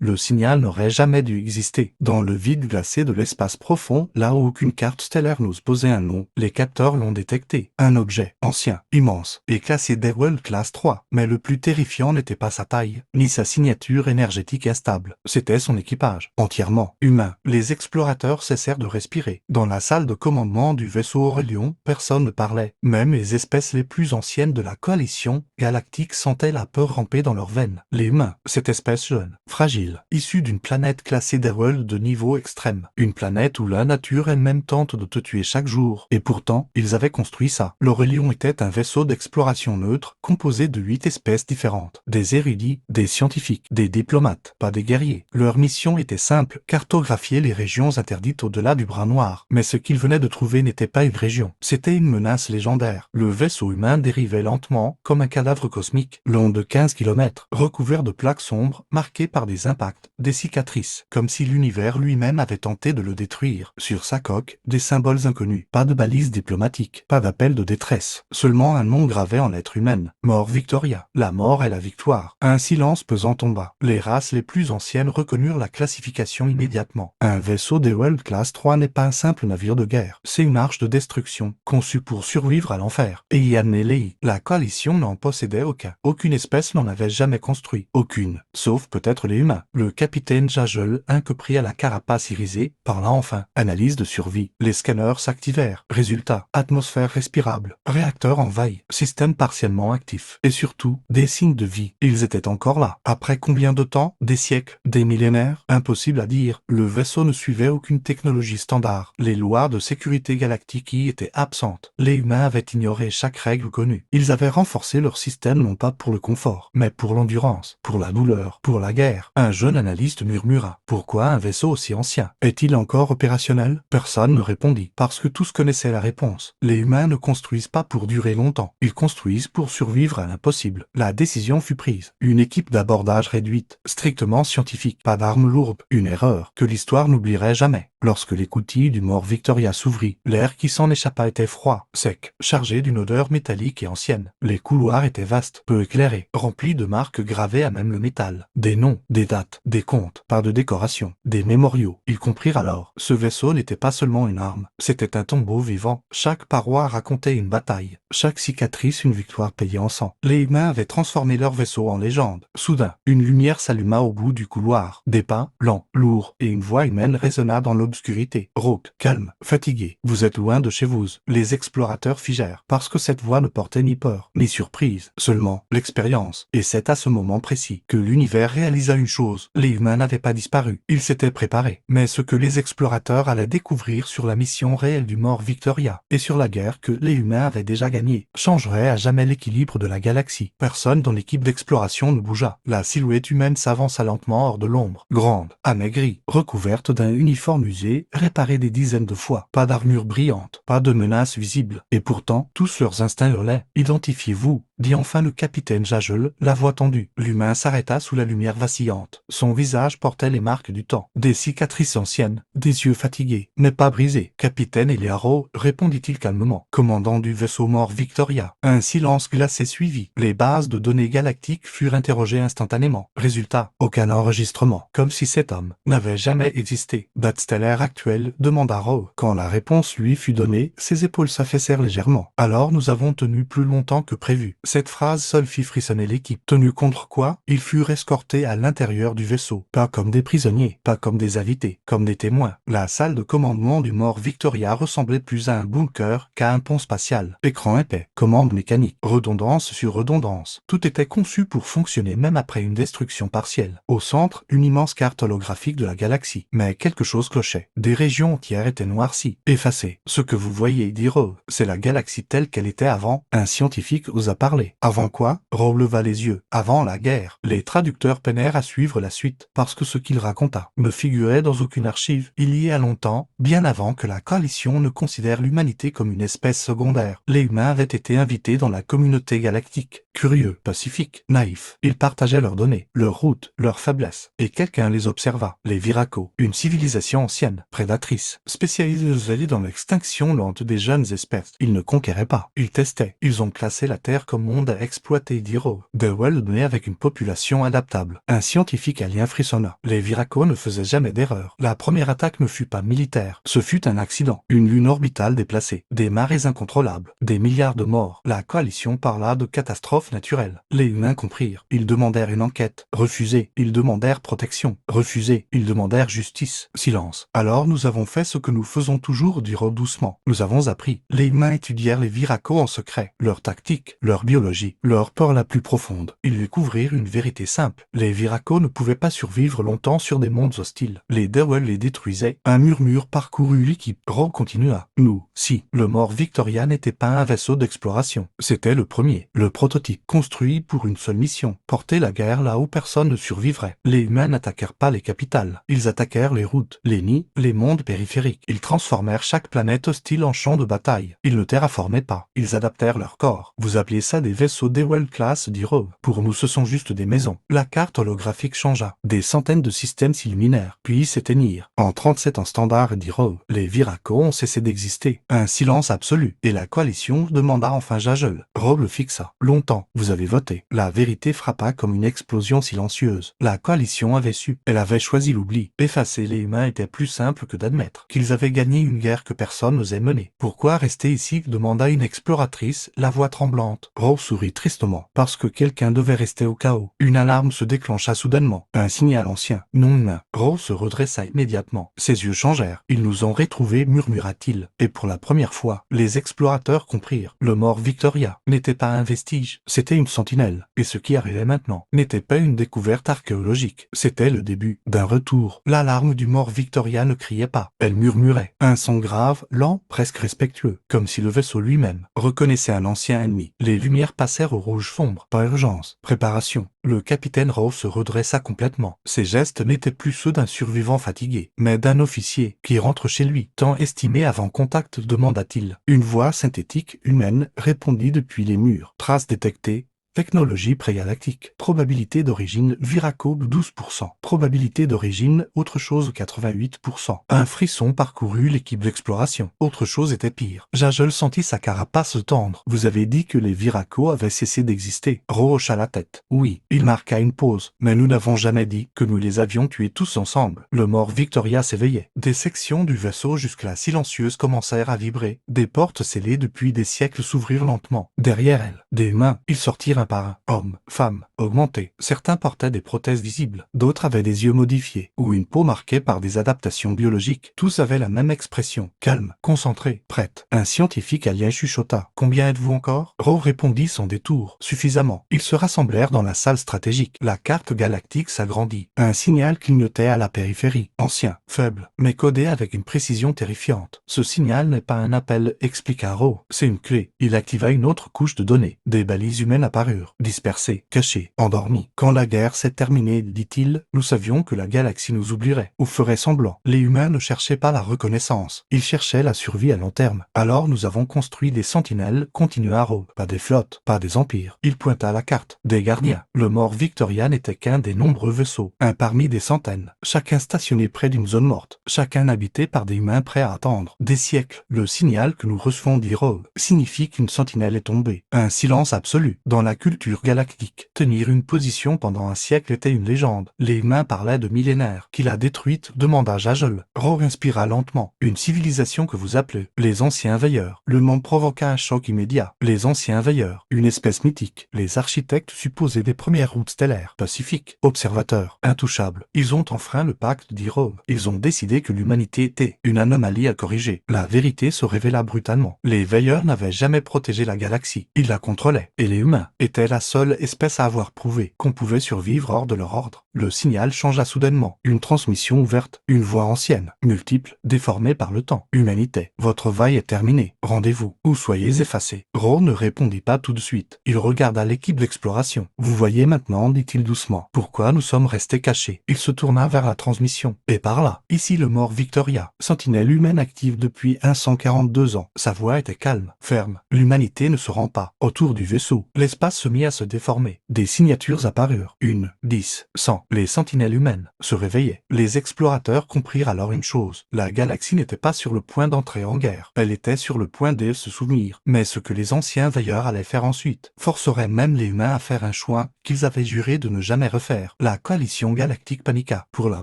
Le signal n'aurait jamais dû exister. Dans le vide glacé de l'espace profond, là où aucune carte stellaire n'ose poser un nom, les capteurs l'ont détecté. Un objet, ancien, immense, et classé Derwell Class 3. Mais le plus terrifiant n'était pas sa taille, ni sa signature énergétique instable. C'était son équipage, entièrement humain. Les explorateurs cessèrent de respirer. Dans la salle de commandement du vaisseau Aurelion, personne ne parlait. Même les espèces les plus anciennes de la coalition galactique sentaient la peur ramper dans leurs veines. Les humains, cette espèce jeune, fragile, issue d'une planète classée Derwell de niveau extrême. Une planète où la nature elle-même tente de te tuer chaque jour. Et pourtant, ils avaient construit ça. L'Aurelion était un vaisseau d'exploration neutre, composé de 8 espèces différentes. Des érudits, des scientifiques, des diplomates, pas des guerriers. Leur mission était simple, cartographier les régions interdites au-delà du bras noir. Mais ce qu'ils venaient de trouver n'était pas une région. C'était une menace légendaire. Le vaisseau humain dérivait lentement, comme un cadavre cosmique, long de 15 km, recouvert de plaques sombres, marquées par des impacts, des cicatrices, comme si l'univers lui-même avait tenté de le détruire. Sur sa coque, des symboles inconnus. Pas de balises diplomatiques, pas d'appel de détresse. Seulement un nom gravé en lettres humaines. Mort Victoria. La mort est la victoire. Un silence pesant tomba. Les races les plus anciennes reconnurent la classification immédiatement. Un vaisseau Derwell Class 3 n'est pas un simple navire de guerre. C'est une arche de destruction, conçue pour survivre à l'enfer. Et Yanelei, la coalition n'en possédait aucun. Aucune espèce n'en avait jamais construit. Aucune. Sauf peut-être les humains. Le capitaine Jajel, pris à la carapace irisée, parla enfin. Analyse de survie. Les scanners s'activèrent. Résultat. Atmosphère respirable. Réacteur envahi. Système partiellement actif. Et surtout, des signes de vie. Ils étaient encore là. Après combien de temps? Des siècles? Des millénaires? Impossible à dire. Le vaisseau ne suivait aucune technologie standard. Les lois de sécurité galactique y étaient absentes. Les humains avaient ignoré chaque règle connue. Ils avaient renforcé leur système non pas pour le confort, mais pour l'endurance, pour la douleur, pour la guerre. Un jeune analyste murmura. Pourquoi un vaisseau aussi ancien? Est-il encore opérationnel? Personne ne répondit, parce que tous connaissaient la réponse. Les humains ne construisent pas pour durer longtemps. Ils construisent pour survivre à l'impossible. La décision fut prise. Une équipe d'abordage réduite, strictement scientifique, pas d'armes lourdes. Une erreur que l'histoire n'oublierait jamais. Lorsque l'écoutille du mort Victoria s'ouvrit, l'air qui s'en échappa était froid, sec, chargé d'une odeur métallique et ancienne. Les couloirs étaient vastes, peu éclairés, remplis de marques gravées à même le métal. Des noms, des dates, des comptes, pas de décoration, des mémoriaux. Ils comprirent alors. Ce vaisseau n'était pas seulement une arme, c'était un tombeau vivant. Chaque paroi racontait une bataille, chaque cicatrice une victoire payée en sang. Les humains avaient transformé leur vaisseau en légende. Soudain, une lumière s'alluma au bout du couloir. Des pas, lents, lourds, et une voix humaine résonna dans l'obscurité. Rauque, calme, fatigué. Vous êtes loin de chez vous. Les explorateurs figèrent, parce que cette voix ne portait ni peur, ni surprise, seulement l'expérience. Et c'est à ce moment précis que l'univers réalisa une chose. Les humains n'avaient pas disparu. Ils s'étaient préparés. Mais ce que les explorateurs allaient découvrir sur la mission réelle du mort Victoria, et sur la guerre que les humains avaient déjà gagnée, changerait à jamais l'équilibre de la galaxie. Personne dans l'équipe d'exploration ne bougea. La silhouette humaine s'avança lentement hors de l'ombre. Grande, amaigrie, recouverte d'un uniforme usé, réparé des dizaines de fois. Pas d'armure brillante, pas de menace visible. Et pourtant, tous leurs instincts hurlaient. Identifiez-vous, dit enfin le capitaine Jajel, la voix tendue. L'humain s'arrêta sous la lumière vacillante. Son visage portait les marques du temps. Des cicatrices anciennes, des yeux fatigués, mais pas brisés. Capitaine Eliaro, répondit-il calmement. Commandant du vaisseau mort Victoria. Un silence glacé suivit. Les bases de données galactiques furent interrogées instantanément. Résultat, aucun enregistrement. Comme si cet homme n'avait jamais existé. Date stellaire actuelle, demanda Rowe. Quand la réponse lui fut donnée, ses épaules s'affaissèrent légèrement. Alors nous avons tenu plus longtemps que prévu. Cette phrase seule fit frissonner l'équipe. Tenu contre quoi? Ils furent escortés à l'intérieur du vaisseau. Pas comme des prisonniers, pas comme des invités, comme des témoins. La salle de commandement du mort Victoria ressemblait plus à un bunker qu'à un pont spatial. Écran épais, commande mécanique, redondance sur redondance. Tout était conçu pour fonctionner même après une destruction partielle. Au centre, une immense carte holographique de la galaxie. Mais quelque chose clochait. Des régions entières étaient noircies, effacées. Ce que vous voyez, dit Rowe, c'est la galaxie telle qu'elle était avant. Un scientifique osa parler. Avant quoi? Rowe leva les yeux. Avant la guerre. Les traducteurs peinèrent à suivre la suite, parce que ce qu'il raconta ne figurait dans aucune archive. Il y a longtemps, bien avant que la coalition ne considère l'humanité comme une espèce secondaire, les humains avaient été invités dans la communauté galactique. curieux, pacifiques, naïfs. Ils partageaient leurs données, leurs routes, leurs faiblesses. Et quelqu'un les observa. Les Viraco, une civilisation ancienne, prédatrice, spécialisée dans l'extinction lente des jeunes espèces. Ils ne conquéraient pas, ils testaient. Ils ont classé la Terre comme monde à exploiter, dit Rowe. Dewell naît avec une population adaptable. Un scientifique alien frissonna. Les Viraco ne faisaient jamais d'erreur. La première attaque ne fut pas militaire. Ce fut un accident. Une lune orbitale déplacée. Des marées incontrôlables. Des milliards de morts. La coalition parla de catastrophe naturelle. Les humains comprirent. Ils demandèrent une enquête. Refusé. Ils demandèrent protection. Refusé. Ils demandèrent justice. Silence. Alors nous avons fait ce que nous faisons toujours, dit Rowe doucement. Nous avons appris. Les humains étudièrent les Viraco en secret. Leur tactique, leur biologie, leur peur la plus profonde. Ils découvrirent une vérité simple. Les Viraco ne pouvaient pas survivre longtemps sur des mondes hostiles. Les Dewell les détruisaient. Un murmure parcourut l'équipe. Rowe continua. Nous, si. Le Mort Victoria n'était pas un vaisseau d'exploration. C'était le premier. Le prototype construit pour une seule mission. Porter la guerre là où personne ne survivrait. Les humains n'attaquèrent pas les capitales. Ils attaquèrent les routes, les nids, les mondes périphériques. Ils transformèrent chaque planète hostile en champ de bataille. Ils ne terraformaient pas. Ils adaptèrent leur corps. Vous appelez ça des vaisseaux Dewell class, dit Rowe. Pour nous, ce sont juste des maisons. La carte holographique changea. Des centaines de systèmes s'illuminèrent, puis s'éteignirent. En 37 ans standard, dit Rowe, les Viraco ont cessé d'exister. Un silence absolu. Et la coalition demanda enfin Jagel. Rowe le fixa. Longtemps, vous avez voté. La vérité frappa comme une explosion silencieuse. La coalition avait su. Elle avait choisi l'oubli. Effacer les humains était plus simple que d'admettre qu'ils avaient gagné une guerre que personne n'osait mener. Pourquoi rester ici, demanda une exploratrice, la voix tremblante. Rowe sourit tristement. Parce que quelqu'un devait rester au chaos. Une alarme se déclencha soudainement. Un signal ancien, non humain. Rowe se redressa immédiatement. Ses yeux changèrent. Ils nous ont retrouvés, murmura-t-il. Et pour la première fois, les explorateurs comprirent. Le Mort Victoria n'était pas un vestige, c'était une sentinelle. Et ce qui arrivait maintenant n'était pas une découverte archéologique. C'était le début d'un retour. L'alarme du Mort Victoria ne criait pas. Elle murmurait. Un son grave, lent, presque respectueux. Comme si le vaisseau lui-même reconnaissait un ancien ennemi. Les lumières passèrent au rouge sombre. Pas urgence. Préparation. Le capitaine Rowe se redressa complètement. Ses gestes n'étaient plus ceux d'un survivant fatigué, mais d'un officier qui rentre chez lui. Temps estimé avant contact, demanda-t-il. Une voix synthétique, humaine, répondit depuis les murs. Traces détectées. Technologie prégalactique. Probabilité d'origine Viraco 12%. Probabilité d'origine autre chose 88%. Un frisson parcourut l'équipe d'exploration. Autre chose était pire. Jagel sentit sa carapace se tendre. Vous avez dit que les Viraco avaient cessé d'exister. Rowe hocha la tête. Oui, il marqua une pause. Mais nous n'avons jamais dit que nous les avions tués tous ensemble. Le Mort Victoria s'éveillait. Des sections du vaisseau jusque-là silencieuses commencèrent à vibrer. Des portes scellées depuis des siècles s'ouvrirent lentement. Derrière elles, des mains. Ils sortirent un par un. Hommes, femmes, augmentés. Certains portaient des prothèses visibles. D'autres avaient des yeux modifiés ou une peau marquée par des adaptations biologiques. Tous avaient la même expression. Calme, concentré, prête. Un scientifique alien chuchota. Combien êtes-vous encore? Rowe répondit sans détour. Suffisamment. Ils se rassemblèrent dans la salle stratégique. La carte galactique s'agrandit. Un signal clignotait à la périphérie. Ancien, faible, mais codé avec une précision terrifiante. Ce signal n'est pas un appel, expliqua Rowe. C'est une clé. Il activa une autre couche de données. Des balises humaines apparurent. Dispersés, cachés, endormis. Quand la guerre s'est terminée, dit-il, nous savions que la galaxie nous oublierait, ou ferait semblant. Les humains ne cherchaient pas la reconnaissance. Ils cherchaient la survie à long terme. Alors nous avons construit des sentinelles, continua Rowe. Pas des flottes, pas des empires. Il pointa la carte. Des gardiens. Le Mort Victoria n'était qu'un des nombreux vaisseaux. Un parmi des centaines. Chacun stationné près d'une zone morte. Chacun habité par des humains prêts à attendre. Des siècles. Le signal que nous recevons, dit Rowe, signifie qu'une sentinelle est tombée. Un silence absolu. Dans la culture galactique. Tenir une position pendant un siècle était une légende. Les humains parlaient de millénaires. Qui l'a détruite, demanda Jagel. Rowe inspira lentement. Une civilisation que vous appelez les anciens veilleurs. Le nom provoqua un choc immédiat. Les anciens veilleurs. Une espèce mythique. Les architectes supposés des premières routes stellaires. Pacifiques. Observateurs. Intouchables. Ils ont enfreint le pacte, dit Rowe. Ils ont décidé que l'humanité était une anomalie à corriger. La vérité se révéla brutalement. Les veilleurs n'avaient jamais protégé la galaxie. Ils la contrôlaient. Et les humains étaient la seule espèce à avoir prouvé qu'on pouvait survivre hors de leur ordre. Le signal changea soudainement. Une transmission ouverte, une voix ancienne, multiple, déformée par le temps. Humanité, votre vaille est terminée. Rendez-vous, ou soyez effacés. Rowe ne répondit pas tout de suite. Il regarda l'équipe d'exploration. Vous voyez maintenant, dit-il doucement, pourquoi nous sommes restés cachés. Il se tourna vers la transmission. Et par là, ici le Mort Victoria, sentinelle humaine active depuis 142 ans. Sa voix était calme, ferme. L'humanité ne se rend pas. Autour du vaisseau, l'espace se mit à se déformer. Des signatures apparurent. 1, 10, 100. Les sentinelles humaines se réveillaient. Les explorateurs comprirent alors une chose. La galaxie n'était pas sur le point d'entrer en guerre. Elle était sur le point de se souvenir. Mais ce que les anciens veilleurs allaient faire ensuite forcerait même les humains à faire un choix qu'ils avaient juré de ne jamais refaire. La coalition galactique paniqua. Pour la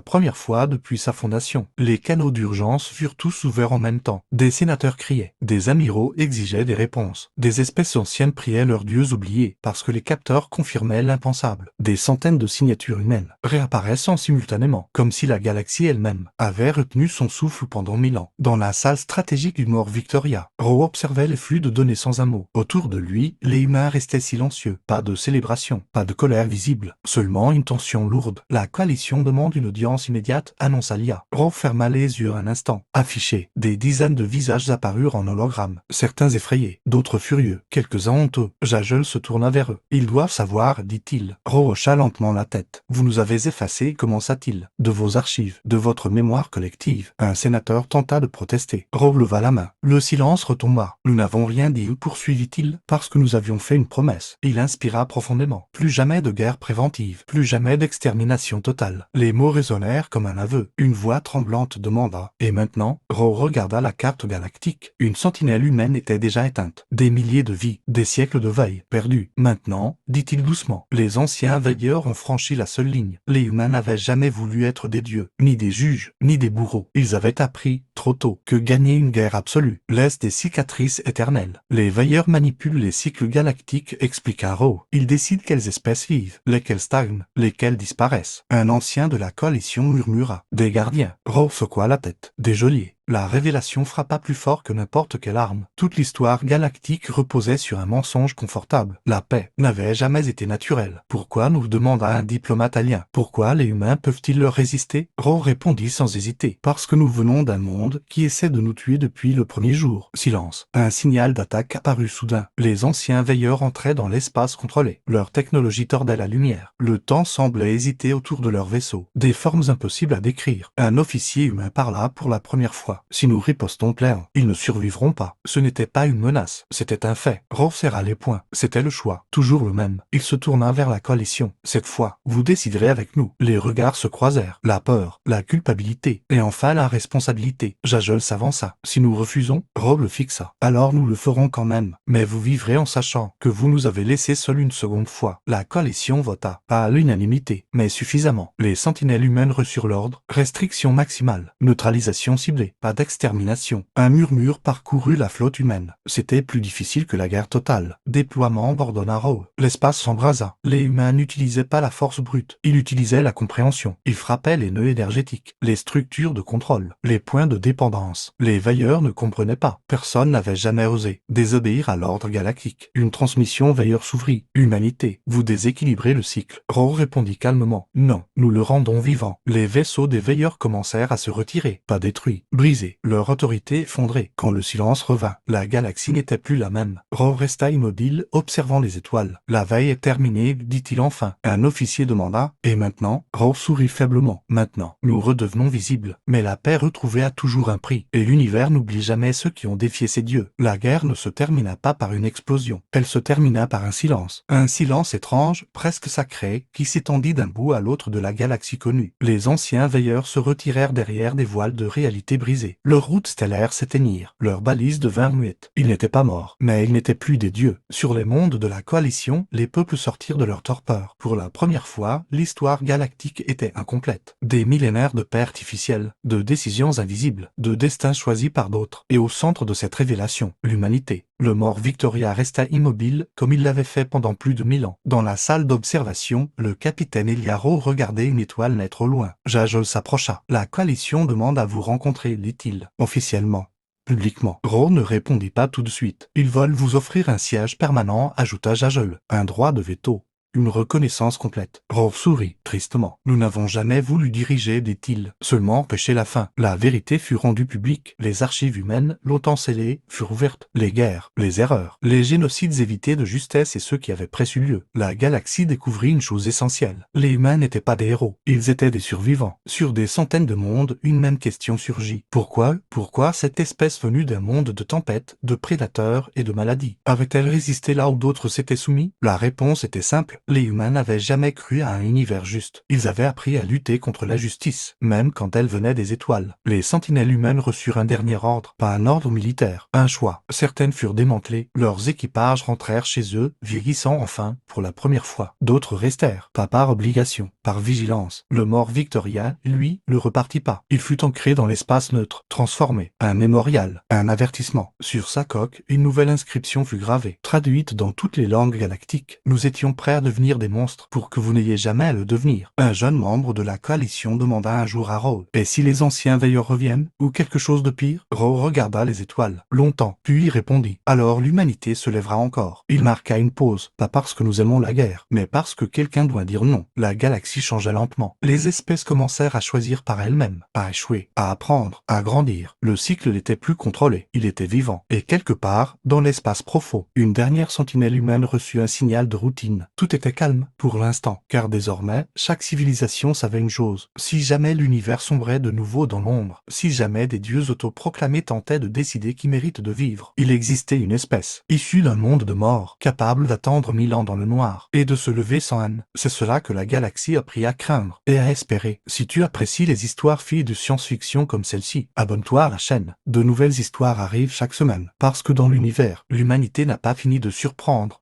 première fois depuis sa fondation, les canaux d'urgence furent tous ouverts en même temps. Des sénateurs criaient. Des amiraux exigeaient des réponses. Des espèces anciennes priaient leurs dieux oubliés parce que les capteurs confirmaient l'impensable. Des centaines de signatures humaines réapparaissant simultanément, comme si la galaxie elle-même avait retenu son souffle pendant 1000 ans. Dans la salle stratégique du Mort Victoria, Ro observait les flux de données sans un mot. Autour de lui, les humains restaient silencieux. Pas de célébration, pas de colère visible, seulement une tension lourde. La coalition demande une audience immédiate, annonça l'IA. Ro ferma les yeux un instant. Affichés, des dizaines de visages apparurent en hologramme. Certains effrayés, d'autres furieux, quelques-uns honteux. Jajel se tourna vers eux. Ils doivent savoir, dit-il. Ro hocha lentement la tête. Vous nous avez effacés, commença-t-il, de vos archives, de votre mémoire collective. Un sénateur tenta de protester. Ro leva la main. Le silence retomba. Nous n'avons rien dit, poursuivit-il, parce que nous avions fait une promesse. Il inspira profondément. Plus jamais de guerre préventive, plus jamais d'extermination totale. Les mots résonnèrent comme un aveu. Une voix tremblante demanda. Et maintenant, Ro regarda la carte galactique. Une sentinelle humaine était déjà éteinte. Des milliers de vies, des siècles de veille, perdus. Maintenant, dit-il doucement, les anciens veilleurs ont franchi la seule ligne. Les humains n'avaient jamais voulu être des dieux, ni des juges, ni des bourreaux. Ils avaient appris, trop tôt, que gagner une guerre absolue laisse des cicatrices éternelles. Les veilleurs manipulent les cycles galactiques, expliqua Ro. Ils décident quelles espèces vivent, lesquelles stagnent, lesquelles disparaissent. Un ancien de la coalition murmura. Des gardiens. Ro secoua la tête. Des geôliers. La révélation frappa plus fort que n'importe quelle arme. Toute l'histoire galactique reposait sur un mensonge confortable. La paix n'avait jamais été naturelle. Pourquoi, nous demanda un diplomate alien. Pourquoi les humains peuvent-ils leur résister? Ro répondit sans hésiter. Parce que nous venons d'un monde qui essaie de nous tuer depuis le premier jour. Silence. Un signal d'attaque apparut soudain. Les anciens veilleurs entraient dans l'espace contrôlé. Leur technologie tordait la lumière. Le temps semblait hésiter autour de leur vaisseau. Des formes impossibles à décrire. Un officier humain parla pour la première fois. Si nous ripostons clair, ils ne survivront pas. Ce n'était pas une menace, c'était un fait. Ro serra les poings. C'était le choix, toujours le même. Il se tourna vers la coalition. Cette fois, vous déciderez avec nous. Les regards se croisèrent. La peur, la culpabilité, et enfin la responsabilité. Jajel s'avança. Si nous refusons, Ro le fixa. Alors nous le ferons quand même. Mais vous vivrez en sachant que vous nous avez laissé seul une seconde fois. La coalition vota. Pas à l'unanimité, mais suffisamment. Les sentinelles humaines reçurent l'ordre. Restriction maximale. Neutralisation ciblée. Pas d'extermination. Un murmure parcourut la flotte humaine. C'était plus difficile que la guerre totale. Déploiement, ordonna Ro. L'espace s'embrasa. Les humains n'utilisaient pas la force brute. Ils utilisaient la compréhension. Ils frappaient les nœuds énergétiques, les structures de contrôle, les points de dépendance. Les veilleurs ne comprenaient pas. Personne n'avait jamais osé désobéir à l'ordre galactique. Une transmission veilleur s'ouvrit. Humanité, vous déséquilibrez le cycle. Ro répondit calmement. Non, nous le rendons vivant. Les vaisseaux des veilleurs commencèrent à se retirer. Pas détruits. Brisés. Leur autorité effondrée. Quand le silence revint, la galaxie n'était plus la même. Ro resta immobile, observant les étoiles. La veille est terminée, dit-il enfin. Un officier demanda. Et maintenant? Ro sourit faiblement. Maintenant, nous redevenons visibles. Mais la paix retrouvée a toujours un prix. Et l'univers n'oublie jamais ceux qui ont défié ses dieux. La guerre ne se termina pas par une explosion. Elle se termina par un silence. Un silence étrange, presque sacré, qui s'étendit d'un bout à l'autre de la galaxie connue. Les anciens veilleurs se retirèrent derrière des voiles de réalité brisées. Leurs routes stellaires s'éteignirent, leurs balises devinrent muettes. Ils n'étaient pas morts, mais ils n'étaient plus des dieux. Sur les mondes de la coalition, les peuples sortirent de leur torpeur. Pour la première fois, l'histoire galactique était incomplète. Des millénaires de paix artificielle, de décisions invisibles, de destins choisis par d'autres. Et au centre de cette révélation, l'humanité. Le Mort Victoria resta immobile, comme il l'avait fait pendant plus de 1000 ans. Dans la salle d'observation, le capitaine Eliaro regardait une étoile naître au loin. Jajol s'approcha. La coalition demande à vous rencontrer, dit-il, officiellement. Publiquement. Ro ne répondit pas tout de suite. Ils veulent vous offrir un siège permanent, ajouta Jajol. Un droit de veto. une reconnaissance complète. Rohr sourit, tristement. Nous n'avons jamais voulu diriger, dit-il, seulement empêcher la fin. La vérité fut rendue publique. Les archives humaines, longtemps scellées, furent ouvertes. Les guerres, les erreurs, les génocides évités de justesse et ceux qui avaient préçu lieu. La galaxie découvrit une chose essentielle. Les humains n'étaient pas des héros. Ils étaient des survivants. Sur des centaines de mondes, une même question surgit. Pourquoi cette espèce venue d'un monde de tempêtes, de prédateurs et de maladies avait-elle résisté là où d'autres s'étaient soumis? La réponse était simple. Les humains n'avaient jamais cru à un univers juste. Ils avaient appris à lutter contre l'injustice, même quand elle venait des étoiles. Les sentinelles humaines reçurent un dernier ordre, pas un ordre militaire, un choix. Certaines furent démantelées, leurs équipages rentrèrent chez eux, vieillissant enfin, pour la première fois. D'autres restèrent, pas par obligation, par vigilance. Le mort Victoria, lui, ne repartit pas. Il fut ancré dans l'espace neutre, transformé. Un mémorial, un avertissement. Sur sa coque, une nouvelle inscription fut gravée, traduite dans toutes les langues galactiques. Nous étions prêts à devenir des monstres pour que vous n'ayez jamais à le devenir. Un jeune membre de la coalition demanda un jour à Rohr. Et si les anciens veilleurs reviennent, ou quelque chose de pire? Rohr regarda les étoiles, longtemps, puis répondit. Alors l'humanité se lèvera encore. Il marqua une pause, pas parce que nous aimons la guerre, mais parce que quelqu'un doit dire non. La galaxie changea lentement. Les espèces commencèrent à choisir par elles-mêmes, à échouer, à apprendre, à grandir. Le cycle n'était plus contrôlé, il était vivant. Et quelque part, dans l'espace profond, une dernière sentinelle humaine reçut un signal de routine. Tout était calme, pour l'instant, car désormais, chaque civilisation savait une chose. Si jamais l'univers sombrait de nouveau dans l'ombre, si jamais des dieux autoproclamés tentaient de décider qui mérite de vivre, il existait une espèce, issue d'un monde de mort, capable d'attendre 1000 ans dans le noir, et de se lever sans haine. C'est cela que la galaxie a appris à craindre, et à espérer. Si tu apprécies les histoires filles de science-fiction comme celle-ci, abonne-toi à la chaîne. De nouvelles histoires arrivent chaque semaine, parce que dans l'univers, l'humanité n'a pas fini de surprendre.